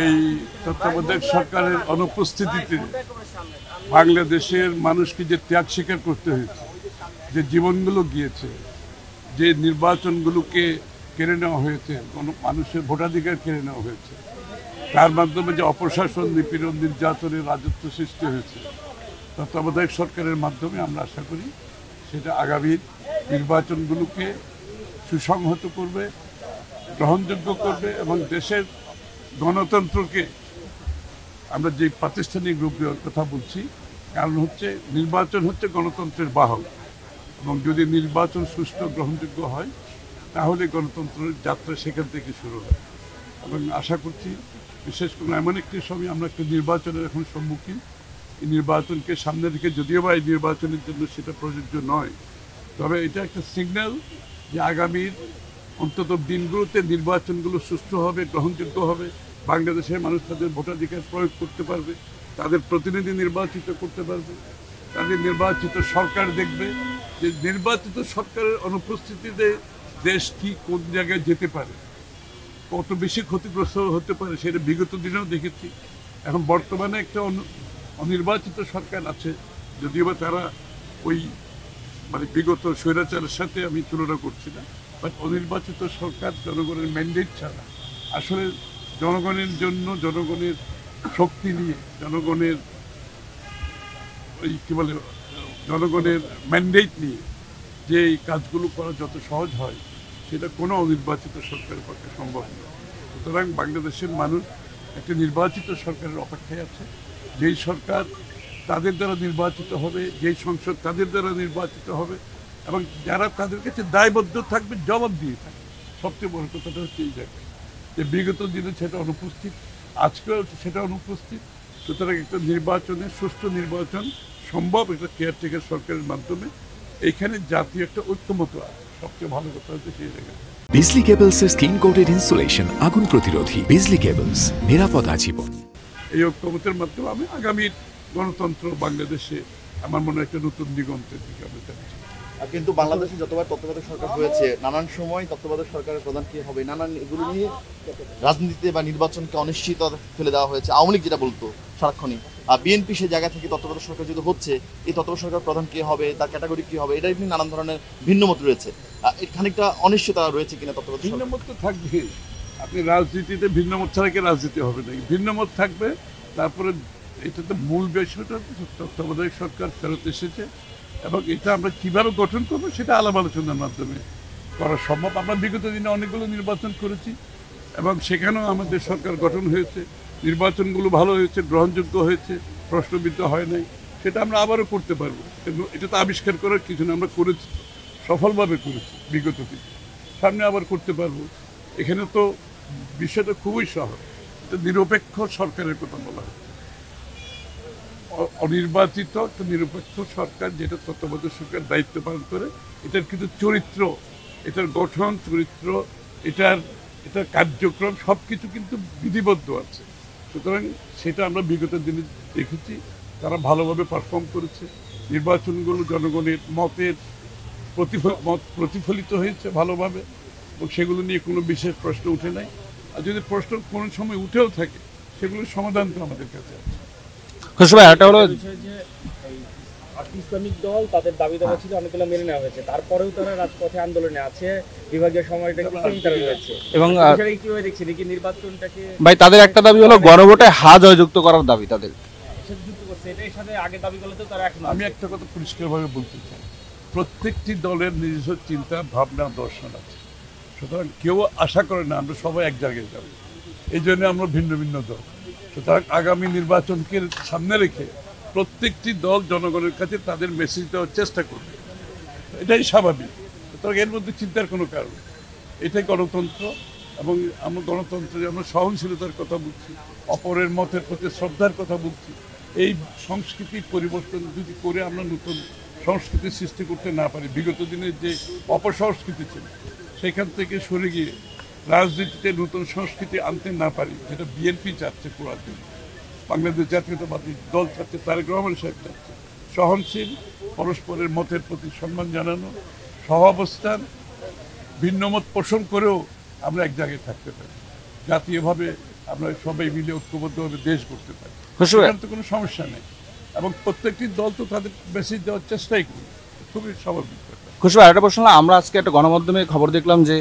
এই তত্ত্বাবধায়ক সরকারের অনুপস্থিতিতে বাংলাদেশের মানুষকে যে ত্যাগ স্বীকার করতে হয়েছে, যে জীবনগুলো গিয়েছে, যে নির্বাচনগুলোকে কেড়ে নেওয়া হয়েছে, কোনো মানুষের ভোটাধিকার কেড়ে নেওয়া হয়েছে, তার মাধ্যমে যে অপশাসন, নিপীড়ন, নির্যাতনের রাজত্ব সৃষ্টি হয়েছে, তত্ত্বাবধায়ক সরকারের মাধ্যমে আমরা আশা করি সেটা আগামী নির্বাচনগুলোকে সুসংহত করবে, গ্রহণযোগ্য করবে এবং দেশের গণতন্ত্রকে, আমরা যে প্রাতিষ্ঠানিক রূপ দেওয়ার কথা বলছি, কারণ হচ্ছে নির্বাচন হচ্ছে গণতন্ত্রের বাহক, এবং যদি নির্বাচন সুষ্ঠু গ্রহণযোগ্য হয় তাহলে গণতন্ত্রের যাত্রা সেখান থেকে শুরু হয়। এবং আশা করছি বিশেষ করে এমন একটি সময় আমরা একটা নির্বাচনের এখন সম্মুখীন, এই নির্বাচনকে সামনে রেখে, যদিও বা এই নির্বাচনের জন্য সেটা প্রযোজ্য নয়, তবে এটা একটা সিগন্যাল যে আগামীর অন্তত দিনগুলোতে নির্বাচনগুলো সুষ্ঠু হবে, গ্রহণযোগ্য হবে, বাংলাদেশের মানুষ তাদের ভোটাধিকার প্রয়োগ করতে পারবে, তাদের প্রতিনিধি নির্বাচিত করতে পারবে, তাদের নির্বাচিত সরকার দেখবে যে নির্বাচিত সরকারের অনুপস্থিতিতে দেশ কি কোন জায়গায় যেতে পারে, কত বেশি ক্ষতিগ্রস্ত হতে পারে, সেটা বিগত দিনেও দেখেছি। এখন বর্তমানে একটা অনির্বাচিত সরকার আছে, যদিও বা তারা ওই বিগত স্বৈরাচারের সাথে আমি তুলনা করছি না, বাট অনির্বাচিত সরকার জনগণের ম্যান্ডেট ছাড়া আসলে জনগণের জন্য, জনগণের শক্তি নিয়ে, জনগণের জনগণের ম্যান্ডেট নিয়ে যে এই কাজগুলো করা যত সহজ হয় সেটা কোনো অনির্বাচিত সরকারের পক্ষে সম্ভব নয়। সুতরাং বাংলাদেশের মানুষ একটা নির্বাচিত সরকারের অপেক্ষায় আছে, যেই সরকার তাদের দ্বারা নির্বাচিত হবে, যেই সংসদ তাদের দ্বারা নির্বাচিত হবে এবং যারা তাদের কাছে দায়বদ্ধ থাকবে, জবাব দিয়ে থাকবে। সবচেয়ে বড় কথাটা হচ্ছে এই জায়গায় যে বিগত দিনে সেটা অনুপস্থিত, আজকেও সেটা অনুপস্থিত। সুতরাং একটা নির্বাচনে, সুষ্ঠু নির্বাচন সম্ভব একটা কেয়ারটেকার সরকারের মাধ্যমে। এখানে জাতীয় একটা ঐক্যমত আছে, সবচেয়ে ভালো কথা হচ্ছে সেই জায়গায়। বিজলি কেবলসের স্ক্রিন কোটেড ইনসুলেশন আগুন প্রতিরোধী। বিজলি কেবলস, নিরাপদ আজীবন। এই ঐক্যমতের মাধ্যমে আমি আগামীর গণতন্ত্র বাংলাদেশে আমার মনে হয় একটা নতুন দিগন্তের দিকে আমরা যাচ্ছি। কিন্তু বাংলাদেশে যতবার তত্ত্বাবধায়ক সরকার হয়েছে, নানান সময় তত্ত্বাবধায়ক সরকারের প্রধান কে হবে, নানান এগুলো নিয়ে রাজনীতিতে বা নির্বাচনকে অনিশ্চিত ফেলে দেওয়া হয়েছে। আওয়ামী লীগ যেটা বলতো সারাক্ষণই, বিএনপি সে জায়গা থেকে তত্ত্বাবধায়ক সরকার যদি হচ্ছে, এই তত্ত্বাবধায়ক সরকার প্রধান কে হবে, তার ক্যাটাগরি কি হবে, এটা নিয়ে নানান ধরনের ভিন্নমত রয়েছে। খানিকটা অনিশ্চয়তা রয়েছে কিনা তত্ত্বাবধায়ক? ভিন্নমত তো থাকবে, আপনি রাজনীতিতে ভিন্নমত ছাড়া কি রাজনীতি হবে নাকি? ভিন্নমত থাকবে। তারপরে এটা তো মূল বিষয়টা তত্ত্বাবধায়ক সরকার ফেরত এসেছে এবং এটা আমরা কীভাবে গঠন করবো সেটা আলাপ আলোচনার মাধ্যমে করা সম্ভব। আমরা বিগত দিনে অনেকগুলো নির্বাচন করেছি এবং সেখানেও আমাদের সরকার গঠন হয়েছে, নির্বাচনগুলো ভালো হয়েছে, গ্রহণযোগ্য হয়েছে, প্রশ্নবিদ্ধ হয় নাই। সেটা আমরা আবারও করতে পারবো, কিন্তু এটা তো আবিষ্কার করার কিছু না, আমরা করেছি, সফলভাবে করেছি বিগত দিনে, সামনে আবার করতে পারবো। এখানে তো বিষয়টা খুবই সহজ, এটা নিরপেক্ষ সরকারের কথা বলা হচ্ছে, অনির্বাচিত একটা নিরপেক্ষ সরকার যেটা তত্ত্বাবধায়ক সরকার দায়িত্ব পালন করে। এটার কিন্তু চরিত্র, এটার গঠন, চরিত্র, এটার কার্যক্রম সব কিছু কিন্তু বিধিবদ্ধ আছে। সুতরাং সেটা আমরা বিগত দিনে দেখেছি, তারা ভালোভাবে পারফর্ম করেছে। নির্বাচনগুলো জনগণের মতের মত প্রতিফলিত হয়েছে ভালোভাবে এবং সেগুলো নিয়ে কোনো বিশেষ প্রশ্ন উঠে নাই। আর যদি প্রশ্ন কোনো সময় উঠেও থাকে সেগুলোর সমাধান তো আমাদের কাছে আছে। ইসলামিক দল তাদের দাবি দাবা ছিল, অনেকগুলো মেনে নেওয়া হয়েছে, তারপরেও তারা রাজপথে আন্দোলনে আছে, বিভাগীয় সময়টা রয়েছে এবং কিভাবে দেখছেন কি নির্বাচনটাকে? ভাই, তাদের একটা দাবি হলো গণভোটে হা জয়যুক্ত করার দাবি তাদের। এটার সাথে আগে দাবিগুলো তো তারা এখন। আমি একটা কথা পরিষ্কারভাবে বলতে চাই, প্রত্যেকটি দলের নিজস্ব চিন্তা, ভাবনা, দর্শন আছে। সুতরাং কেউ আশা করে না আমরা সবাই এক জায়গায় যাব, এই জন্য আমরা ভিন্ন ভিন্ন দল। সুতরাং আগামী নির্বাচনকে সামনে রেখে প্রত্যেকটি দল জনগণের কাছে তাদের মেসেজ দেওয়ার চেষ্টা করবে, এটাই স্বাভাবিক। সুতরাং এর মধ্যে চিন্তার কোনো কারণ, এটাই গণতন্ত্র। এবং আমরা গণতন্ত্রে আমরা সহনশীলতার কথা বলছি, অপরের মতের প্রতি শ্রদ্ধার কথা বলছি। এই সংস্কৃতির পরিবর্তন যদি করে আমরা নতুন সংস্কৃতি সৃষ্টি করতে না পারি, বিগত দিনের যে অপসংস্কৃতি ছিল সেখান থেকে সরে গিয়ে রাজনীতিতে নতুন সংস্কৃতি আনতে না পারি, যেটা বিএনপি চাচ্ছে, পুরাতন বাংলাদেশ জাতীয়তাবাদী দল চাচ্ছে, তারেক রহমান সাহেব চাচ্ছে, সহনশীল, পরস্পরের মতের প্রতি সম্মান জানানো, সহাবস্থান, ভিন্নমত পোষণ করেও আমরা এক জায়গায় থাকতে পারি, জাতীয়ভাবে আমরা সবাই মিলে ঐক্যবদ্ধভাবে দেশ করতে পারি। খুশি ভাই, এখানে তো কোনো সমস্যা নেই, এবং প্রত্যেকটি দল তো তাদের মেসেজ দেওয়ার চেষ্টাই করে, খুবই স্বাভাবিক ব্যাপার। খুশি ভাই, একটা প্রশ্ন হলো, আমরা আজকে একটা গণমাধ্যমে খবর দেখলাম যে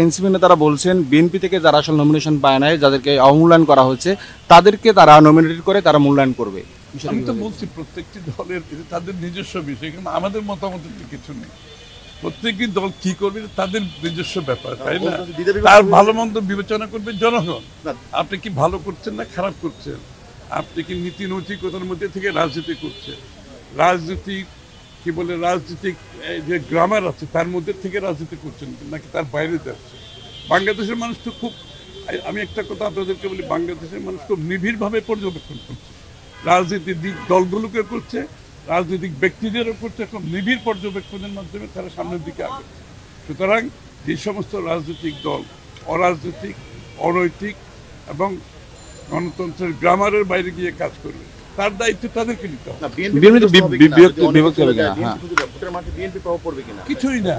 এনসিপি নেতারা বলছেন বিএনপি থেকে যারা আসলে নমিনেশন পায় নাই, যাদেরকে অমূল্যায়ন করা হচ্ছে, তাদেরকে তারা নমিনেট করে তারা মূল্যায়ন করবে। আমি তো বলছি প্রত্যেকটি দলের এটা তাদের নিজস্ব বিষয়, কিন্তু আমাদের মতামতের তো কিছু নেই। প্রত্যেকটি দল কি করবে এটা তাদের নিজস্ব ব্যাপার, তাই না? তার ভালো মন্দ বিবেচনা করবে জনগণ। আপনি কি ভালো করছেন না খারাপ করছেন, আপনি কি নীতি নৈতিকতার মধ্যে থেকে রাজনীতি করছেন, রাজনীতি কি বলে রাজনীতিক যে গ্রামার আছে তার মধ্যে থেকে রাজনীতি করছেন নাকি তার বাইরে যাচ্ছে। বাংলাদেশের মানুষ তো খুব, আমি একটা কথা আপনাদেরকে বলি, বাংলাদেশের মানুষ খুব নিবিড়ভাবে পর্যবেক্ষণ করছে, রাজনীতির দিক দলগুলোকে করছে, রাজনৈতিক ব্যক্তিদেরও করছে, খুব নিবিড় পর্যবেক্ষণের মাধ্যমে তারা সামনের দিকে আগে। সুতরাং যে সমস্ত রাজনৈতিক দল অরাজনৈতিক, অনৈতিক এবং গণতন্ত্রের গ্রামারের বাইরে গিয়ে কাজ করবে, তার দায়িত্ব তাদেরকে নিতে হবে। বিভক্তি হবে কিনা? হ্যাঁ, বিএনপি প্রভাব পড়বে কিনা? কিছুই না,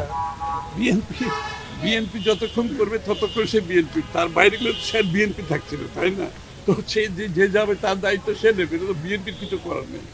বিএনপি যতক্ষণ করবে ততক্ষণ সে বিএনপি, তার বাইরে গেলে সে বিএনপি থাকছিল, তাই না? তো সে যে যাবে তার দায়িত্ব সে নেবে, বিএনপির কিছু করার নেই।